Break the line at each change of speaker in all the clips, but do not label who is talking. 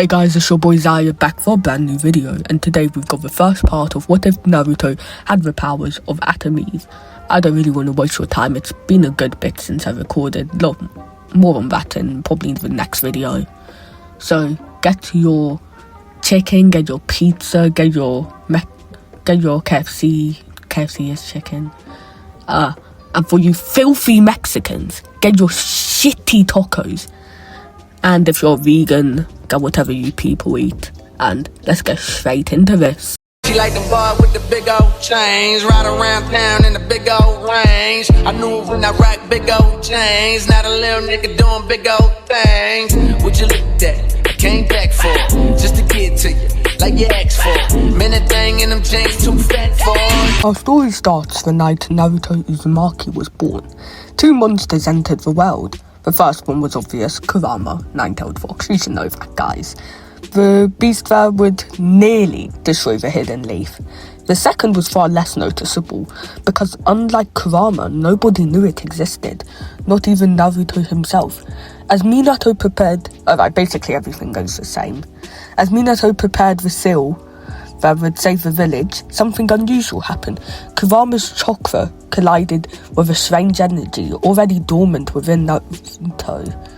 Hey guys, it's your boy Zaya back for a brand new video, and today we've got the first part of what if Naruto had the powers of atomies. I don't really want to waste your time. It's been a good bit since I recorded. Look, more on that in probably the next video. So get your chicken, get your pizza, get your KFC. KFC is chicken. And for you filthy Mexicans, get your shitty tacos. And if you're vegan, get whatever you people eat. And let's get straight into this.
She like the bar with the big old chains, ride around town in the big old range. I knew it when I rock big old chains, not a little nigga doing big old things. Would you look at that? I came back for just to get to you, like you asked for. Minute thing in them chains too fat for.
Our story starts the night Naruto Uzumaki was born. Two monsters entered the world. The first one was obvious, Kurama, nine-tailed fox. You should know that, guys. The beast there would nearly destroy the hidden leaf. The second was far less noticeable, because unlike Kurama, nobody knew it existed, not even Naruto himself. As Minato prepared, basically everything goes the same. As Minato prepared the seal that would save the village, something unusual happened. Kurama's chakra collided with a strange energy already dormant within Naruto.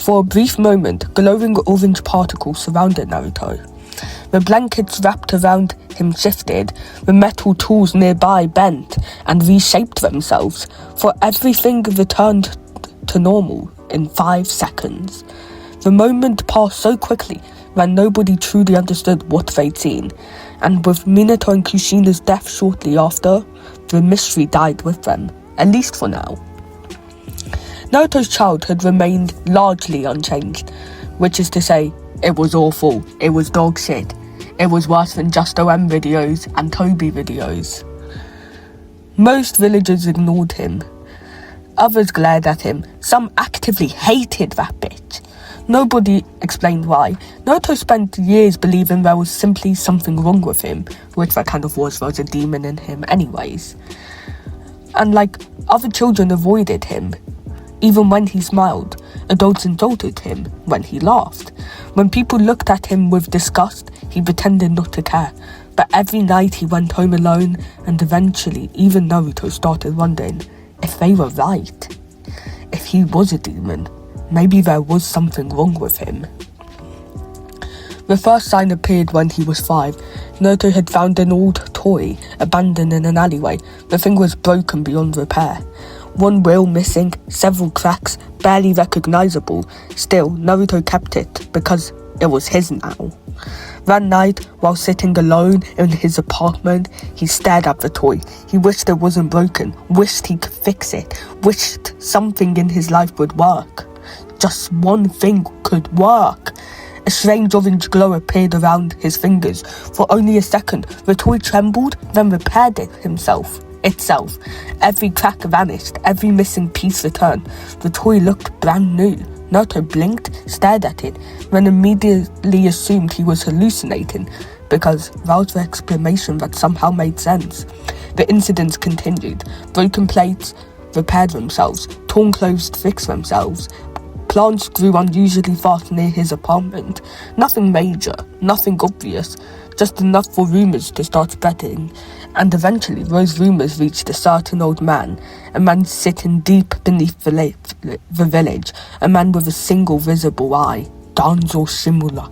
For a brief moment, glowing orange particles surrounded Naruto. The blankets wrapped around him shifted, the metal tools nearby bent and reshaped themselves, for everything returned to normal in 5 seconds. The moment passed so quickly that nobody truly understood what they'd seen, and with Minato and Kushina's death shortly after, the mystery died with them, at least for now. Naruto's childhood remained largely unchanged, which is to say, it was awful, it was dog shit, it was worse than Just OM videos and Toby videos. Most villagers ignored him, others glared at him, some actively hated that bitch. Nobody explained why. Naruto spent years believing there was simply something wrong with him, which there kind of was, there was a demon in him anyways. And like, other children avoided him. Even when he smiled, adults insulted him when he laughed. When people looked at him with disgust, he pretended not to care. But every night he went home alone, and eventually even Naruto started wondering if they were right. If he was a demon, maybe there was something wrong with him. The first sign appeared when he was 5. Naruto had found an old toy abandoned in an alleyway. The thing was broken beyond repair. One wheel missing, several cracks, barely recognizable. Still, Naruto kept it because it was his now. That night, while sitting alone in his apartment, he stared at the toy. He wished it wasn't broken, wished he could fix it, wished something in his life would work. Just one thing could work. A strange orange glow appeared around his fingers. For only a second, the toy trembled, then repaired itself. Every crack vanished, every missing piece returned. The toy looked brand new. Naruto blinked, stared at it, then immediately assumed he was hallucinating, because that was the explanation that somehow made sense. The incidents continued. Broken plates repaired themselves, torn clothes fixed themselves. Plants grew unusually fast near his apartment. Nothing major, nothing obvious, just enough for rumours to start spreading. And eventually those rumours reached a certain old man, a man sitting deep beneath the village, a man with a single visible eye, Danzo Shimura.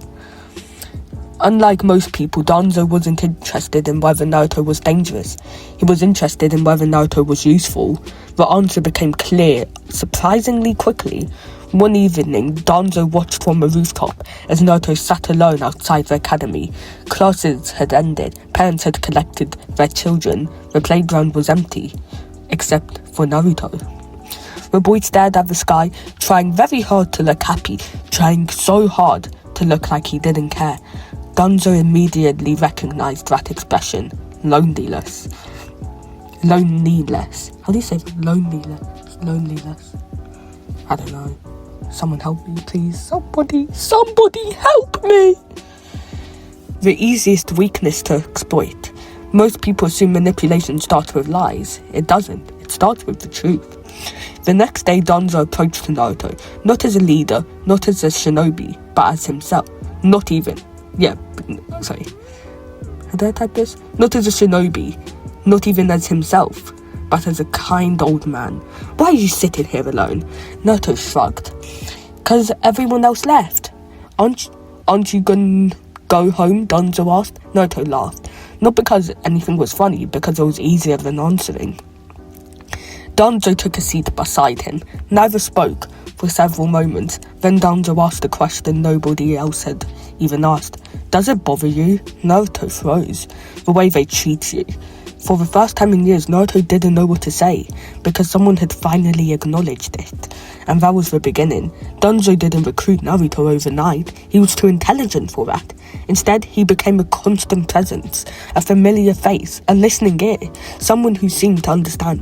Unlike most people, Danzo wasn't interested in whether Naruto was dangerous. He was interested in whether Naruto was useful. The answer became clear surprisingly quickly. One evening, Danzo watched from a rooftop as Naruto sat alone outside the academy. Classes had ended, parents had collected their children, the playground was empty, except for Naruto. The boy stared at the sky, trying very hard to look happy, trying so hard to look like he didn't care. Danzo immediately recognized that expression, loneliness. Loneliness. How do you say that? Loneliness. I don't know. Someone help me, please. Somebody help me! The easiest weakness to exploit. Most people assume manipulation starts with lies. It doesn't. It starts with the truth. The next day, Danzo approached Naruto, not as a leader, not as a shinobi, but as himself. Not even, sorry, how did I type this? Not as a shinobi, not even as himself, but as a kind old man. Why are you sitting here alone? Naruto shrugged. 'Cause everyone else left. Aren't you gonna go home? Danzo asked. Naruto laughed. Not because anything was funny, because it was easier than answering. Danzo took a seat beside him. Neither spoke for several moments. Then Danzo asked a question nobody else had even asked. Does it bother you? Naruto froze. The way they treat you. For the first time in years, Naruto didn't know what to say, because someone had finally acknowledged it. And that was the beginning. Danzo didn't recruit Naruto overnight. He was too intelligent for that. Instead, he became a constant presence, a familiar face, a listening ear, someone who seemed to understand.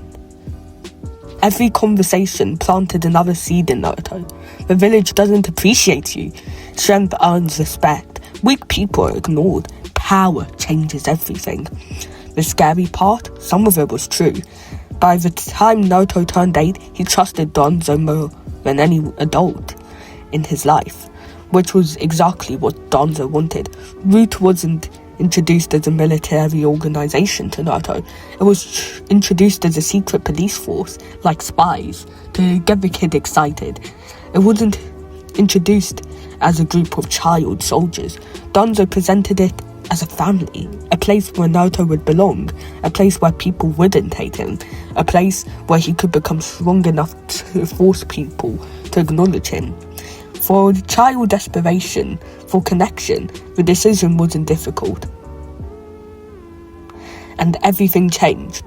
Every conversation planted another seed in Naruto. The village doesn't appreciate you. Strength earns respect. Weak people are ignored. Power changes everything. The scary part, some of it was true. By the time Naruto turned 8, he trusted Danzo more than any adult in his life, which was exactly what Danzo wanted. Root wasn't introduced as a military organization to Naruto. It was introduced as a secret police force, like spies, to get the kid excited. It wasn't introduced as a group of child soldiers. Danzo presented it as a family, a place where Naruto would belong, a place where people wouldn't hate him, a place where he could become strong enough to force people to acknowledge him. For child desperation, for connection, the decision wasn't difficult. And everything changed.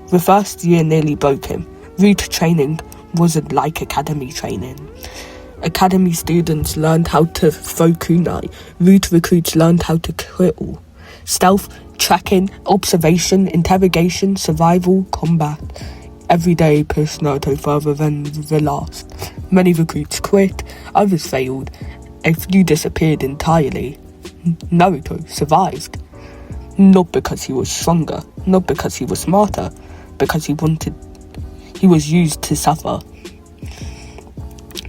The first year nearly broke him. Root training wasn't like academy training. Academy students learned how to throw kunai. Root recruits learned how to kill. Stealth, tracking, observation, interrogation, survival, combat. Every day pushed Naruto further than the last. Many recruits quit, others failed, a few disappeared entirely. Naruto survived. Not because he was stronger, not because he was smarter, because he was used to suffer.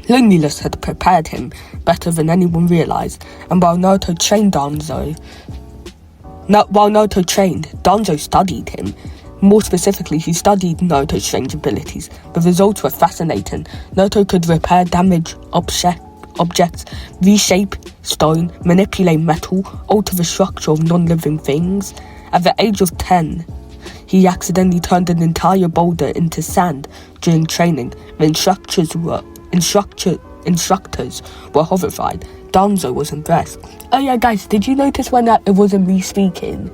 Loneliness had prepared him better than anyone realized, and while Naruto trained, Danzo studied him. More specifically, he studied Naruto's strange abilities. The results were fascinating. Naruto could repair damaged objects, reshape stone, manipulate metal, alter the structure of non-living things. At the age of 10, he accidentally turned an entire boulder into sand during training. The instructors were horrified. Danzo was impressed. Oh yeah, guys, did you notice when it wasn't me speaking?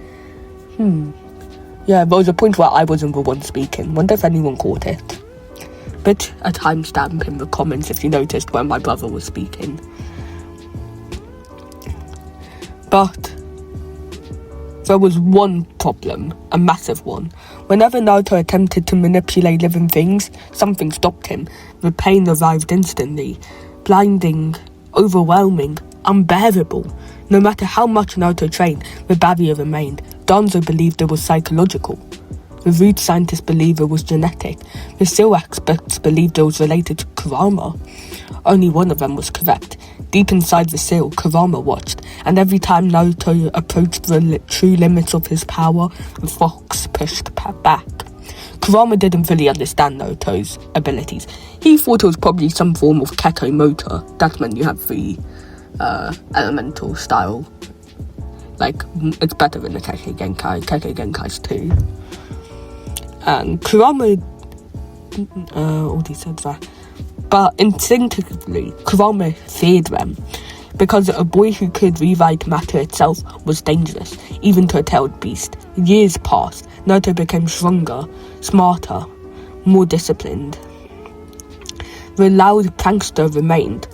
Yeah, there was a point where I wasn't the one speaking. Wonder if anyone caught it. Put a timestamp in the comments if you noticed when my brother was speaking. But there was one problem, a massive one. Whenever Naruto attempted to manipulate living things, something stopped him. The pain arrived instantly. Blinding, overwhelming, unbearable. No matter how much Naruto trained, the barrier remained. Danzo believed it was psychological. The root scientists believed it was genetic. The seal experts believed it was related to Kurama. Only one of them was correct. Deep inside the seal, Kurama watched, and every time Naruto approached the true limits of his power, the fox pushed back. Kurama didn't fully understand Naruto's abilities. He thought it was probably some form of Kekko motor. That's when you have the elemental style. Like, it's better than the Kekkei Genkai. Kekkei Genkai's 2. And Kurama already said that. But instinctively, Kurama feared them. Because a boy who could rewrite matter itself was dangerous, even to a tailed beast. Years passed. Naruto became stronger, smarter, more disciplined. The loud prankster remained,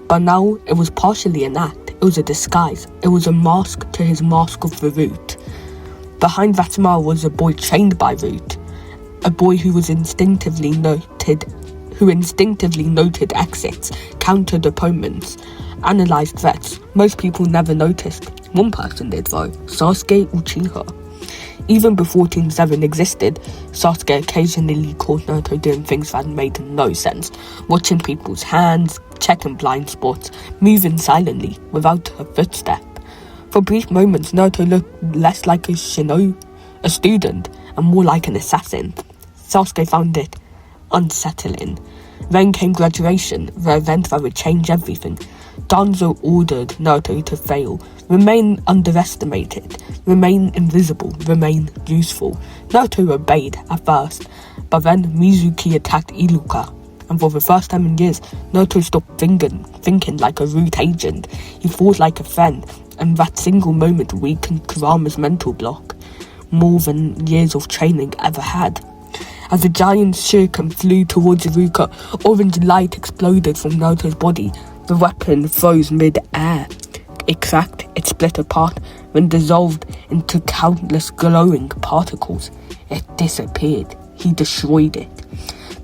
but now it was partially an act. It was a disguise. It was a mask to his mask of the root. Behind that smile was a boy trained by Root, a boy who instinctively noted exits, countered opponents, analysed threats. Most people never noticed. One person did though, Sasuke Uchiha. Even before Team 7 existed, Sasuke occasionally caught Naruto doing things that made no sense. Watching people's hands, checking blind spots, moving silently without a footstep. For brief moments, Naruto looked less like a student, and more like an assassin. Sasuke found it unsettling. Then came graduation, the event that would change everything. Danzo ordered Naruto to fail, remain underestimated, remain invisible, remain useful. Naruto obeyed at first, but then Mizuki attacked Iruka, and for the first time in years, Naruto stopped thinking like a root agent. He fought like a friend, and that single moment weakened Kurama's mental block, more than years of training ever had. As a giant shuriken flew towards Iruka, orange light exploded from Naruto's body. The weapon froze mid-air. It cracked, it split apart, then dissolved into countless glowing particles. It disappeared. He destroyed it.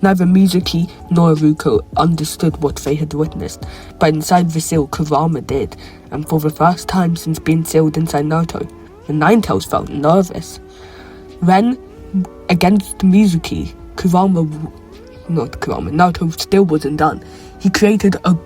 Neither Mizuki nor Iruka understood what they had witnessed, but inside the seal, Kurama did, and for the first time since being sealed inside Naruto, the Ninetales felt nervous. Then, against Mizuki, Naruto still wasn't done. He created a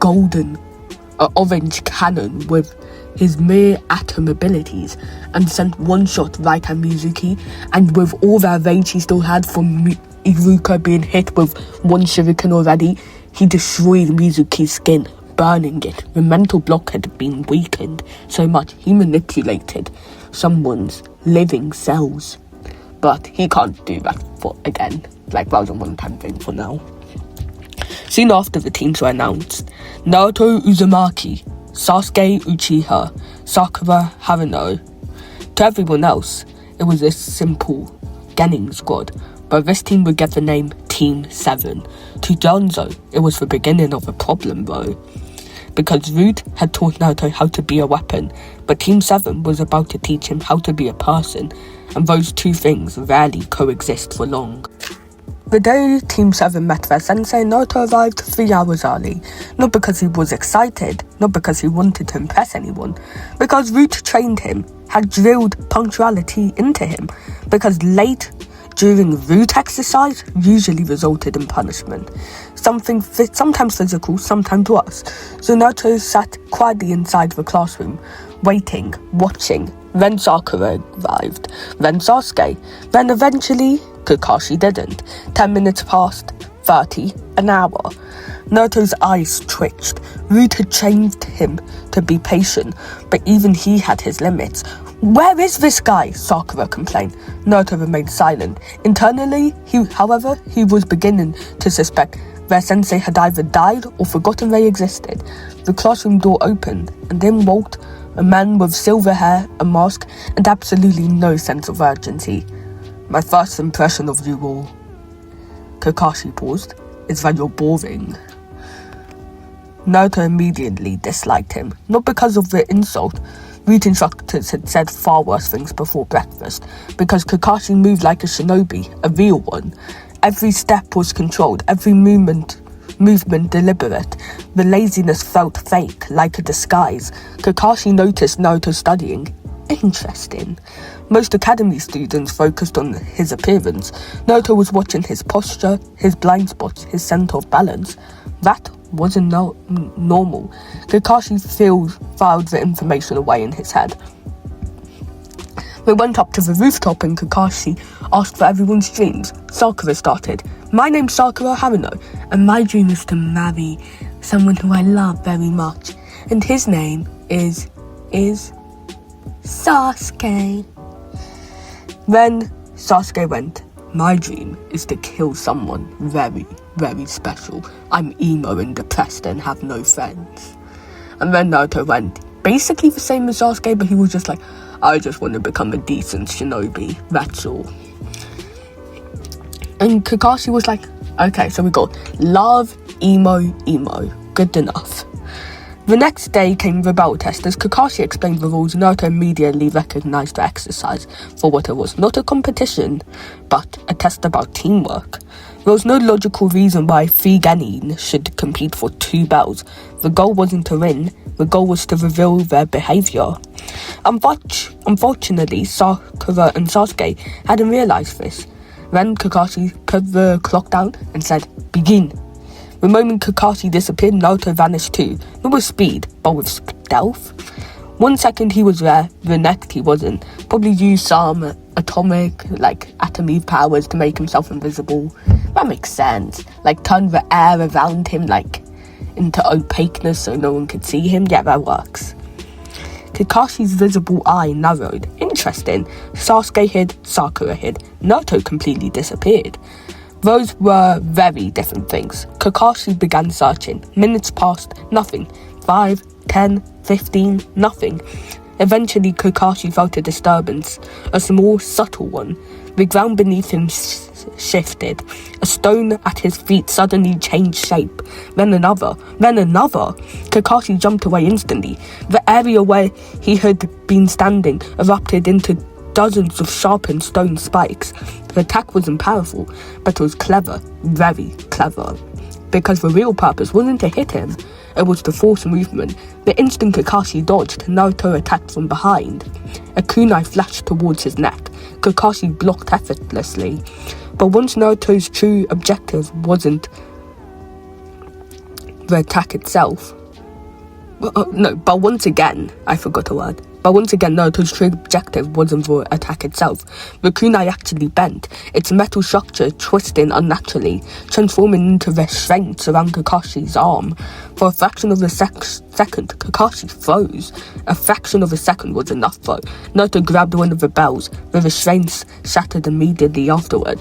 orange cannon with his mere atom abilities and sent one shot right at Mizuki, and with all that rage he still had from Iruka being hit with one shuriken already, he destroyed Mizuki's skin, burning it. The mental block had been weakened so much he manipulated someone's living cells. But he can't do that again. That was a one-time thing for now. Soon after the teams were announced, Naruto Uzumaki, Sasuke Uchiha, Sakura Haruno. To everyone else, it was a simple Genin squad, but this team would get the name Team 7. To Danzo, it was the beginning of a problem though, because Root had taught Naruto how to be a weapon, but Team 7 was about to teach him how to be a person, and those two things rarely coexist for long. The day Team 7 met their sensei, Naruto arrived 3 hours early. Not because he was excited, not because he wanted to impress anyone, because Root trained him, had drilled punctuality into him, because late during Root exercise usually resulted in punishment. Sometimes physical, sometimes worse. So Naruto sat quietly inside the classroom, waiting, watching. Then Sakura arrived, then Sasuke, then eventually Kakashi didn't. 10 minutes passed, 30, an hour. Naruto's eyes twitched. Root had trained him to be patient, but even he had his limits. "Where is this guy?" Sakura complained. Naruto remained silent. Internally, however, he was beginning to suspect their sensei had either died or forgotten they existed. The classroom door opened, and in walked a man with silver hair, a mask, and absolutely no sense of urgency. "My first impression of you all," Kakashi paused, "is that you're boring." Naruto immediately disliked him, not because of the insult. Root instructors had said far worse things before breakfast, because Kakashi moved like a shinobi, a real one. Every step was controlled, every movement deliberate. The laziness felt fake, like a disguise. Kakashi noticed Naruto studying. Interesting. Most academy students focused on his appearance. Naruto was watching his posture, his blind spots, his sense of balance. That wasn't normal. Kakashi filed the information away in his head. They went up to the rooftop and Kakashi asked for everyone's dreams. Sakura started. "My name's Sakura Haruno, and my dream is to marry someone who I love very much. And his name is Sasuke." Then Sasuke went, "My dream is to kill someone very, very special. I'm emo and depressed and have no friends." And then Naruto went, basically the same as Sasuke, but he was just like, "I just want to become a decent shinobi, that's all." And Kakashi was like, "Okay, so we got love, emo, good enough." The next day came the battle test. As Kakashi explained the rules, Naruto immediately recognized the exercise for what it was. Not a competition, but a test about teamwork. There was no logical reason why 3 Genin should compete for 2 bells. The goal wasn't to win, the goal was to reveal their behaviour. Unfortunately, Sakura and Sasuke hadn't realised this. Then Kakashi put the clock down and said, "Begin." The moment Kakashi disappeared, Naruto vanished too, not with speed, but with stealth. 1 second he was there, the next he wasn't. Probably used some atomic, atomy powers to make himself invisible. That makes sense. Turn the air around him, into opaqueness so no one could see him. Yeah, that works. Kakashi's visible eye narrowed. Interesting. Sasuke hid, Sakura hid. Naruto completely disappeared. Those were very different things. Kakashi began searching. Minutes passed, nothing. 5, 10, 15, nothing. Eventually, Kakashi felt a disturbance, a small, subtle one. The ground beneath him shifted. A stone at his feet suddenly changed shape. Then another. Kakashi jumped away instantly. The area where he had been standing erupted into dozens of sharpened stone spikes. The attack wasn't powerful, but it was clever, very clever. Because the real purpose wasn't to hit him, it was to force movement. The instant Kakashi dodged, Naruto attacked from behind. A kunai flashed towards his neck. Kakashi blocked effortlessly. But once Naruto's true objective wasn't the attack itself. But once again, I forgot a word. But once again, Naruto's true objective wasn't the attack itself. The kunai actually bent, its metal structure twisting unnaturally, transforming into restraints around Kakashi's arm. For a fraction of a second, Kakashi froze. A fraction of a second was enough though. Naruto grabbed one of the bells. The restraints shattered immediately afterwards.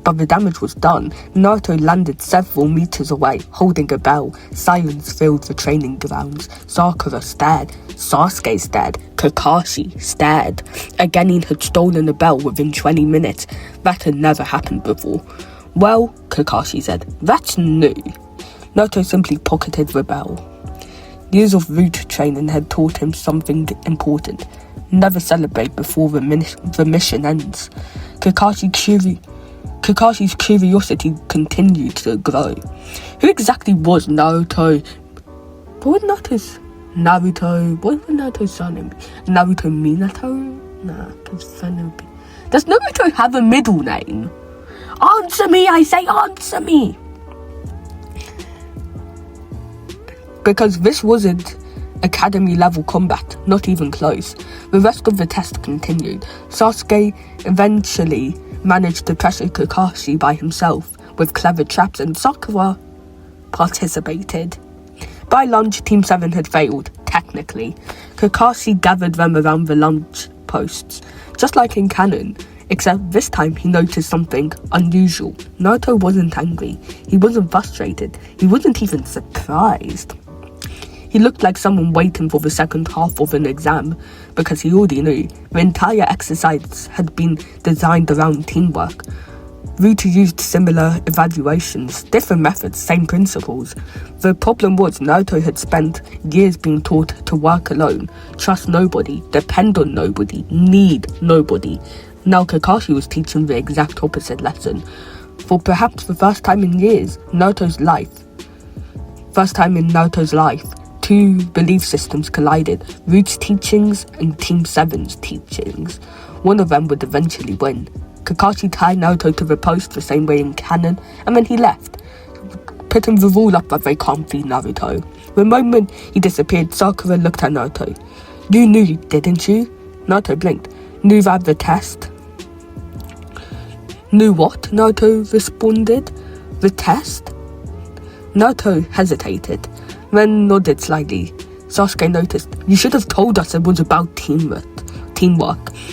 But the damage was done. Naruto landed several meters away, holding a bell. Silence filled the training grounds. Sakura stared. Sasuke stared. Kakashi stared. A genin had stolen a bell within 20 minutes. That had never happened before. Well, Kakashi said, that's new. Naruto simply pocketed the bell. Years of root training had taught him something important. Never celebrate before the mission ends. Kakashi's curiosity continued to grow. Who exactly was Naruto? What was Naruto's surname? Naruto Minato? Nah, does Naruto have a middle name? Answer me, I say, answer me! Because this wasn't academy level combat, not even close. The rest of the test continued. Sasuke eventually managed to pressure Kakashi by himself with clever traps, and Sakura participated. By lunch, Team 7 had failed, technically. Kakashi gathered them around the lunch posts, just like in canon, except this time he noticed something unusual. Naruto wasn't angry, he wasn't frustrated, he wasn't even surprised. He looked like someone waiting for the second half of an exam, because he already knew the entire exercise had been designed around teamwork. Naruto used similar evaluations, different methods, same principles. The problem was Naruto had spent years being taught to work alone, trust nobody, depend on nobody, need nobody. Now Kakashi was teaching the exact opposite lesson. For perhaps the first time in Naruto's life, two belief systems collided, Root's teachings and Team 7's teachings. One of them would eventually win. Kakashi tied Naruto to the post the same way in canon, and then he left, putting the rule up that they can't feed Naruto. The moment he disappeared, Sakura looked at Naruto. You knew, didn't you? Naruto blinked. Knew that the test? Knew what? Naruto responded. The test? Naruto hesitated, then nodded slightly. Sasuke noticed. You should have told us it was about teamwork.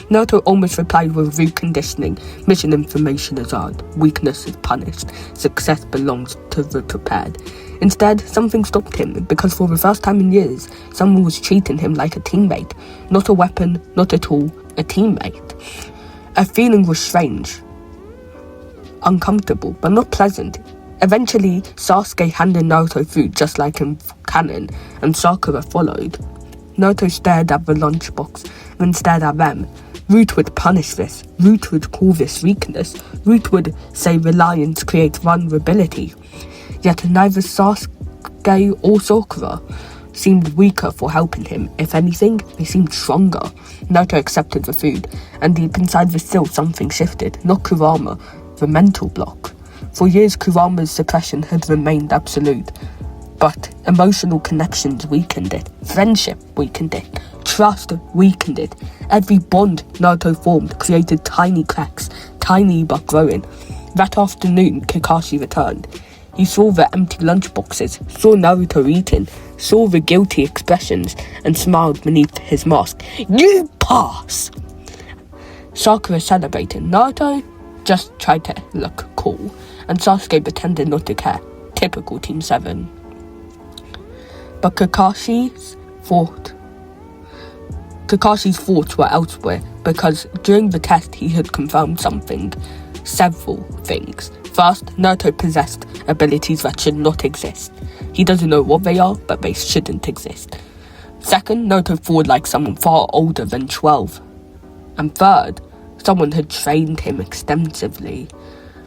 Naruto almost replied with rude conditioning. Mission information is earned. Weakness is punished. Success belongs to the prepared. Instead, something stopped him, because for the first time in years, someone was treating him like a teammate. Not a weapon, not a tool, a teammate. A feeling was strange. Uncomfortable, but not pleasant. Eventually, Sasuke handed Naruto food just like in canon, and Sakura followed. Naruto stared at the lunchbox, then stared at them. Root would punish this. Root would call this weakness. Root would say reliance creates vulnerability. Yet neither Sasuke or Sakura seemed weaker for helping him. If anything, they seemed stronger. Naruto accepted the food, and deep inside the still something shifted. Not Kurama, the mental block. For years, Kurama's suppression had remained absolute, but emotional connections weakened it. Friendship weakened it. Trust weakened it. Every bond Naruto formed created tiny cracks, tiny but growing. That afternoon, Kakashi returned. He saw the empty lunchboxes, saw Naruto eating, saw the guilty expressions, and smiled beneath his mask. You pass! Sakura celebrated. Naruto just tried to look cool, and Sasuke pretended not to care. Typical Team 7. But Kakashi's thoughts were elsewhere, because during the test he had confirmed several things. First, Naruto possessed abilities that should not exist. He doesn't know what they are, but they shouldn't exist. Second, Naruto fought like someone far older than 12. And third, someone had trained him extensively.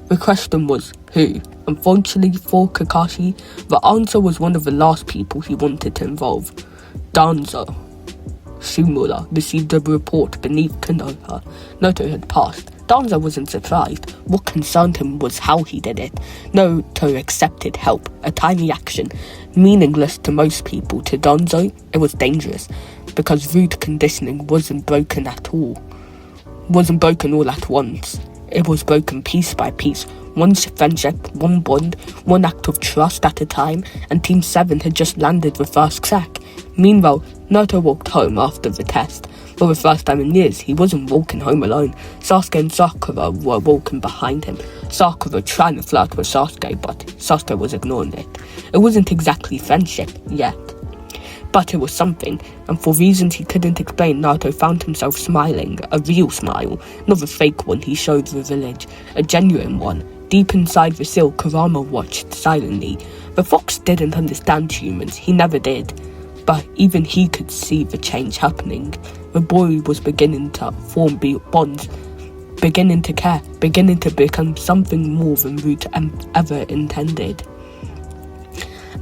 The question was, who? Unfortunately for Kakashi, the answer was one of the last people he wanted to involve. Danzo. Shimura received a report beneath Konoha. Naruto had passed. Danzo wasn't surprised. What concerned him was how he did it. Naruto accepted help, a tiny action, meaningless to most people. To Danzo, it was dangerous, because root conditioning wasn't broken all at once. It was broken piece by piece, one friendship, one bond, one act of trust at a time, and Team 7 had just landed the first crack. Meanwhile, Naruto walked home after the test. For the first time in years, he wasn't walking home alone. Sasuke and Sakura were walking behind him. Sakura trying to flirt with Sasuke, but Sasuke was ignoring it. It wasn't exactly friendship yet, but it was something, and for reasons he couldn't explain, Naruto found himself smiling, a real smile, not the fake one he showed the village, a genuine one. Deep inside the sill, Kurama watched silently. The fox didn't understand humans, he never did, but even he could see the change happening. The boy was beginning to form bonds, beginning to care, beginning to become something more than Root ever intended.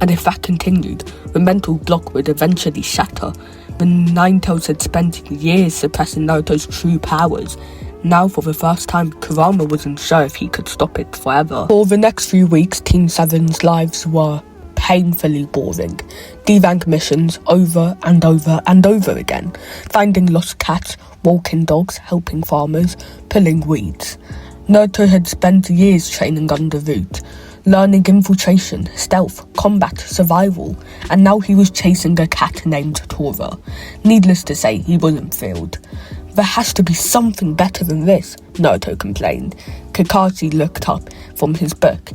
And if that continued, the mental block would eventually shatter. The Nine-Tails had spent years suppressing Naruto's true powers. Now, for the first time, Kurama wasn't sure if he could stop it forever. For the next few weeks, Team 7's lives were painfully boring. D-rank missions over and over and over again. Finding lost cats, walking dogs, helping farmers, pulling weeds. Naruto had spent years training under Root, learning infiltration, stealth, combat, survival, and now he was chasing a cat named Tora. Needless to say, he wasn't thrilled. There has to be something better than this, Naruto complained. Kakashi looked up from his book.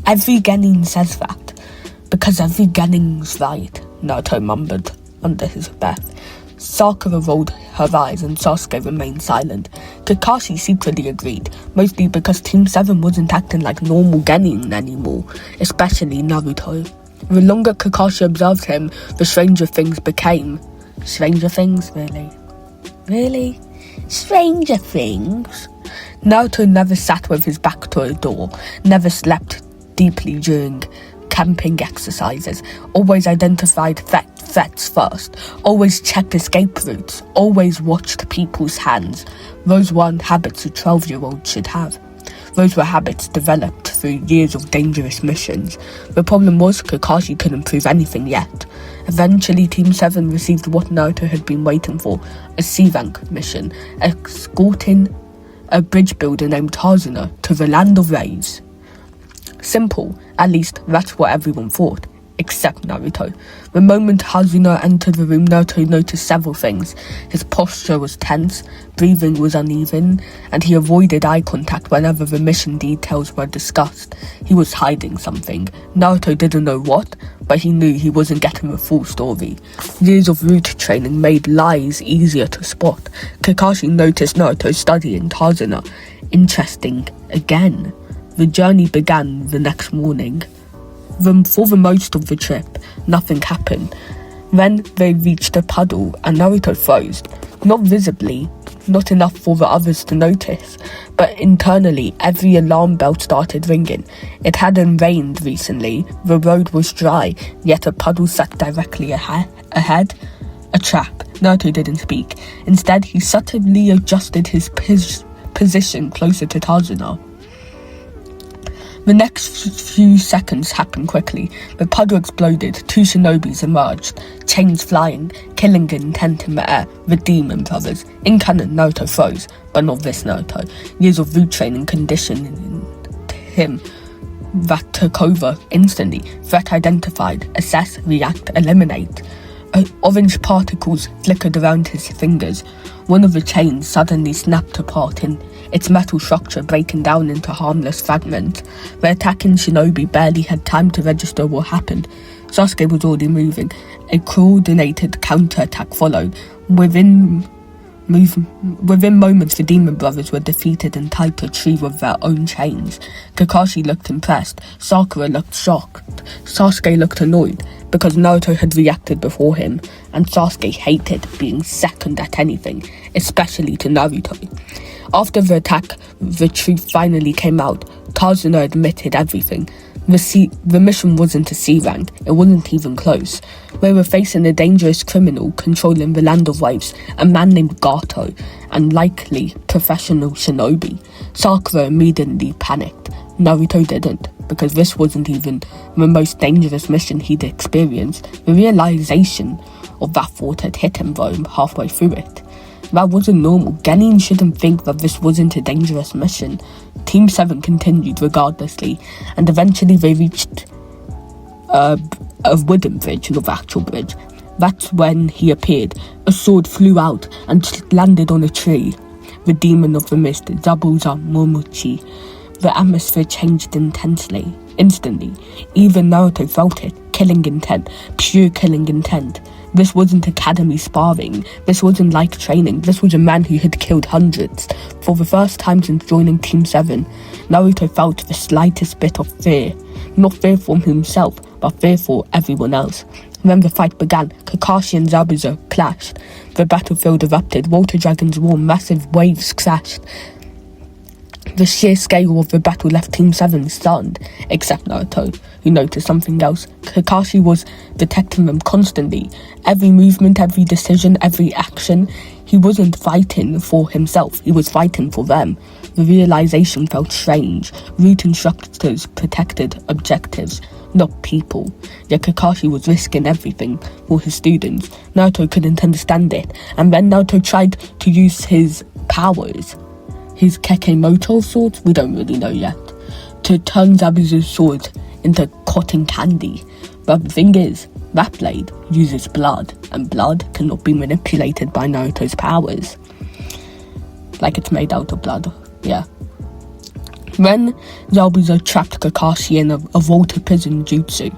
Every genin says that. Because every genin's right, Naruto mumbled under his breath. Sakura rolled her eyes and Sasuke remained silent. Kakashi secretly agreed, mostly because Team 7 wasn't acting like normal genin anymore, especially Naruto. The longer Kakashi observed him, the stranger things became. Stranger things, really? Really? Stranger things? Naruto never sat with his back to a door, never slept deeply during camping exercises, always identified threats first, always checked escape routes, always watched people's hands. Those weren't habits a 12-year-old should have. Those were habits developed through years of dangerous missions. The problem was Kakashi couldn't prove anything yet. Eventually, Team 7 received what Naruto had been waiting for, a C-rank mission, escorting a bridge builder named Tazuna to the land of Rays. Simple, at least that's what everyone thought, except Naruto. The moment Hazuna entered the room, Naruto noticed several things. His posture was tense, breathing was uneven, and he avoided eye contact whenever the mission details were discussed. He was hiding something. Naruto didn't know what, but he knew he wasn't getting the full story. Years of root training made lies easier to spot. Kakashi noticed Naruto studying Tazuna. Interesting again. The journey began the next morning. For the most of the trip, nothing happened. Then they reached a puddle and Naruto froze. Not visibly, not enough for the others to notice, but internally every alarm bell started ringing. It hadn't rained recently, the road was dry, yet a puddle sat directly ahead. A trap. Naruto didn't speak. Instead, he subtly adjusted his position closer to Tazuna. The next few seconds happened quickly. The puddle exploded, 2 shinobis emerged, chains flying, killing intent in the air, the demon brothers. In canon, Naruto froze, but not this Naruto. Years of root training conditioned him. That took over instantly. Threat identified, assess, react, eliminate. Orange particles flickered around his fingers. One of the chains suddenly snapped apart in its metal structure, breaking down into harmless fragments. The attacking shinobi barely had time to register what happened. Sasuke was already moving. A coordinated counterattack followed. Within moments, the demon brothers were defeated and tied to a tree with their own chains. Kakashi looked impressed. Sakura looked shocked. Sasuke looked annoyed, because Naruto had reacted before him, and Sasuke hated being second at anything, especially to Naruto. After the attack, the truth finally came out. Tazuna admitted everything. The mission wasn't a C rank, it wasn't even close. We were facing a dangerous criminal controlling the land of waves, a man named Gato, and likely professional shinobi. Sakura immediately panicked. Naruto didn't, because this wasn't even the most dangerous mission he'd experienced. The realization of that thought had hit him though halfway through it. That wasn't normal. Genin shouldn't think that this wasn't a dangerous mission. Team 7 continued regardlessly, and eventually they reached a wooden bridge, not the actual bridge. That's when he appeared. A sword flew out and landed on a tree. The demon of the mist, Zabuza Momochi. The atmosphere changed intensely, instantly. Even Naruto felt it. Killing intent, pure killing intent. This wasn't academy sparring. This wasn't like training. This was a man who had killed hundreds. For the first time since joining Team 7, Naruto felt the slightest bit of fear. Not fear for himself, but fear for everyone else. When the fight began, Kakashi and Zabuza clashed. The battlefield erupted. Water dragons roared. Massive waves crashed. The sheer scale of the battle left Team 7 stunned, except Naruto, who noticed something else. Kakashi was detecting them constantly. Every movement, every decision, every action. He wasn't fighting for himself, he was fighting for them. The realization felt strange. Root instructors protected objectives, not people. Yet Kakashi was risking everything for his students. Naruto couldn't understand it, and when Naruto tried to use his powers, his Kekemoto sword, we don't really know yet, to turn Zabuza's sword into cotton candy. But the thing is, that blade uses blood, and blood cannot be manipulated by Naruto's powers. Like it's made out of blood, yeah. When Zabuza trapped Kakashi in a vaulted prison jutsu,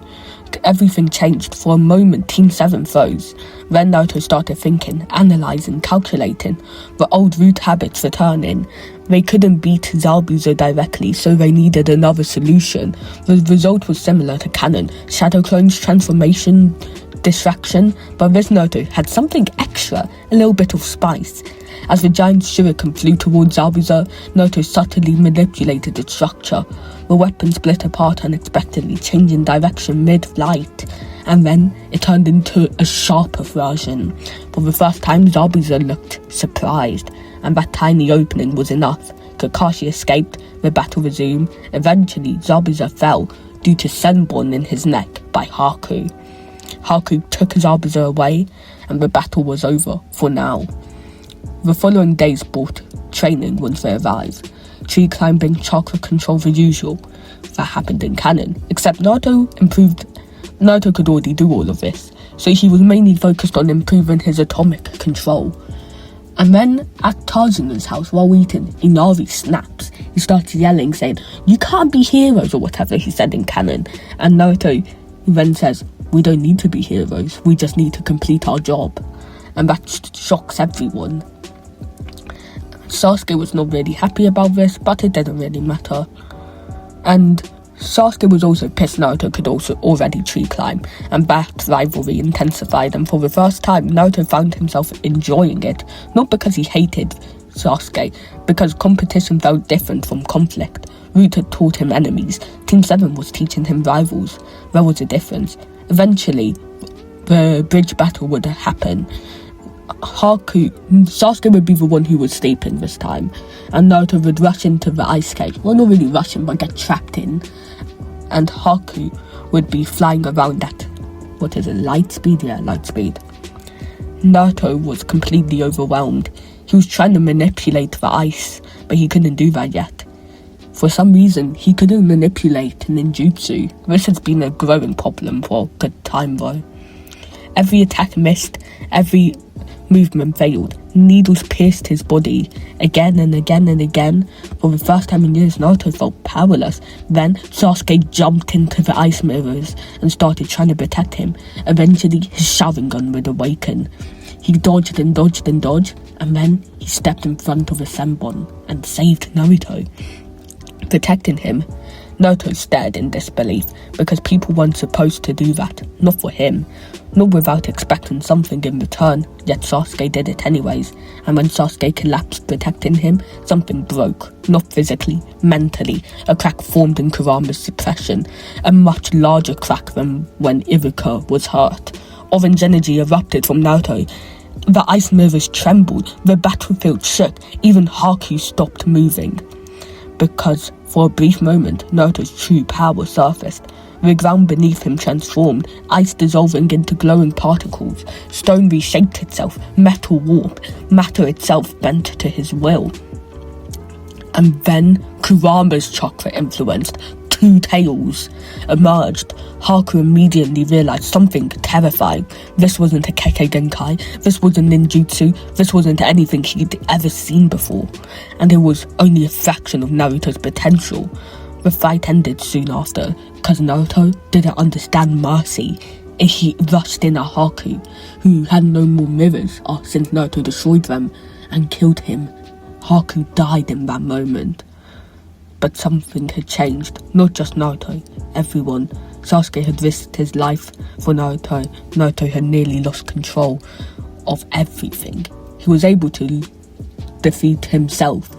everything changed. For a moment, Team 7 froze. Then Naruto started thinking, analysing, calculating. The old root habits returning. They couldn't beat Zabuza directly, so they needed another solution. The result was similar to canon. Shadow Clone's transformation, distraction, but this Naruto had something extra, a little bit of spice. As the giant shuriken flew towards Zabuza, Naruto subtly manipulated its structure. The weapon split apart unexpectedly, changing direction mid-flight, and then it turned into a sharper version. For the first time, Zabuza looked surprised, and that tiny opening was enough. Kakashi escaped, the battle resumed. Eventually, Zabuza fell due to Senbon in his neck by Haku. Haku took Zabuza away, and the battle was over for now. The following days brought training once they arrived. Tree climbing, chakra control, the usual. That happened in canon. Except Naruto could already do all of this, so he was mainly focused on improving his atomic control. And then, at Tazuna's house while eating, Inari snaps. He starts yelling, saying, "You can't be heroes," or whatever he said in canon. And Naruto then says, "We don't need to be heroes, we just need to complete our job." And that shocks everyone. Sasuke was not really happy about this, but it didn't really matter. And Sasuke was also pissed Naruto could also already tree climb, and that rivalry intensified, and for the first time Naruto found himself enjoying it, not because he hated Sasuke, because competition felt different from conflict. Root had taught him enemies, Team 7 was teaching him rivals. There was a difference. Eventually, the bridge battle would happen. Sasuke would be the one who was sleeping this time, and Naruto would rush into the ice cave. Well, not really rushing, but get trapped in. And Haku would be flying around at, light speed? Yeah, light speed. Naruto was completely overwhelmed. He was trying to manipulate the ice, but he couldn't do that yet. For some reason, he couldn't manipulate ninjutsu. This has been a growing problem for a good time though. Every attack missed, every movement failed. Needles pierced his body again and again and again. For the first time in years, Naruto felt powerless. Then Sasuke jumped into the ice mirrors and started trying to protect him. Eventually, his Sharingan would awaken. He dodged and dodged and dodged, and then he stepped in front of a Senbon and saved Naruto. Protecting him, Naruto stared in disbelief, because people weren't supposed to do that, not for him, not without expecting something in return, yet Sasuke did it anyways, and when Sasuke collapsed protecting him, something broke, not physically, mentally. A crack formed in Kurama's suppression, a much larger crack than when Iruka was hurt. Orange energy erupted from Naruto. The ice mirrors trembled, the battlefield shook, even Haku stopped moving. Because for a brief moment, Naruto's true power surfaced. The ground beneath him transformed, ice dissolving into glowing particles. Stone reshaped itself, metal warped, matter itself bent to his will. And then Kurama's chakra influenced two tails emerged. Haku immediately realized something terrifying. This wasn't a Kekkei Genkai, this wasn't ninjutsu, this wasn't anything he'd ever seen before, and it was only a fraction of Naruto's potential. The fight ended soon after, because Naruto didn't understand mercy. He rushed in at Haku, who had no more mirrors since Naruto destroyed them, and killed him. Haku died in that moment. But something had changed, not just Naruto, everyone. Sasuke had risked his life for Naruto. Naruto had nearly lost control of everything. He was able to defeat himself,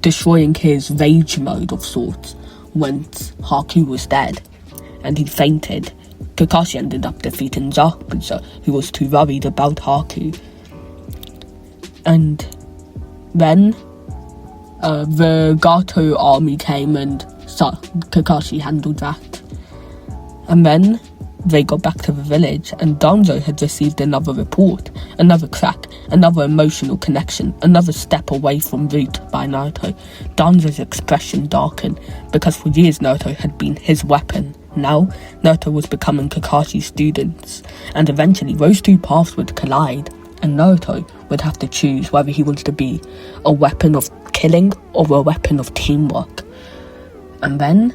destroying his rage mode of sorts, once Haku was dead, and he fainted. Kakashi ended up defeating Zabuza, who was too worried about Haku. And then the Gato army came and Kakashi handled that. And then they got back to the village, and Danzo had received another report, another crack, another emotional connection, another step away from Root by Naruto. Danzo's expression darkened, because for years Naruto had been his weapon. Now, Naruto was becoming Kakashi's students, and eventually those two paths would collide, and Naruto would have to choose whether he wants to be a weapon of killing or a weapon of teamwork. And then,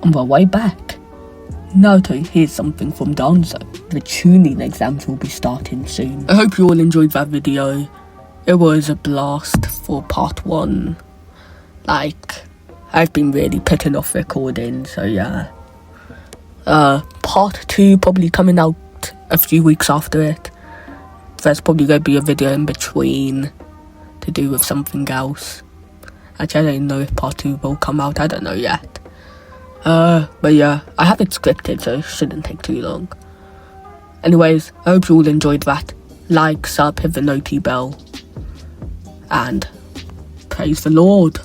on the way back, Naruto hears something from Danzo. The tuning exams will be starting soon. I hope you all enjoyed that video. It was a blast for part 1. I've been really putting off recording, so yeah. Part 2 probably coming out a few weeks after it. There's probably going to be a video in between to do with something else. Actually, I don't know if part 2 will come out, I don't know yet. But yeah, I have it scripted, so it shouldn't take too long. Anyways, I hope you all enjoyed that. Like, sub, hit the noti bell, and praise the Lord.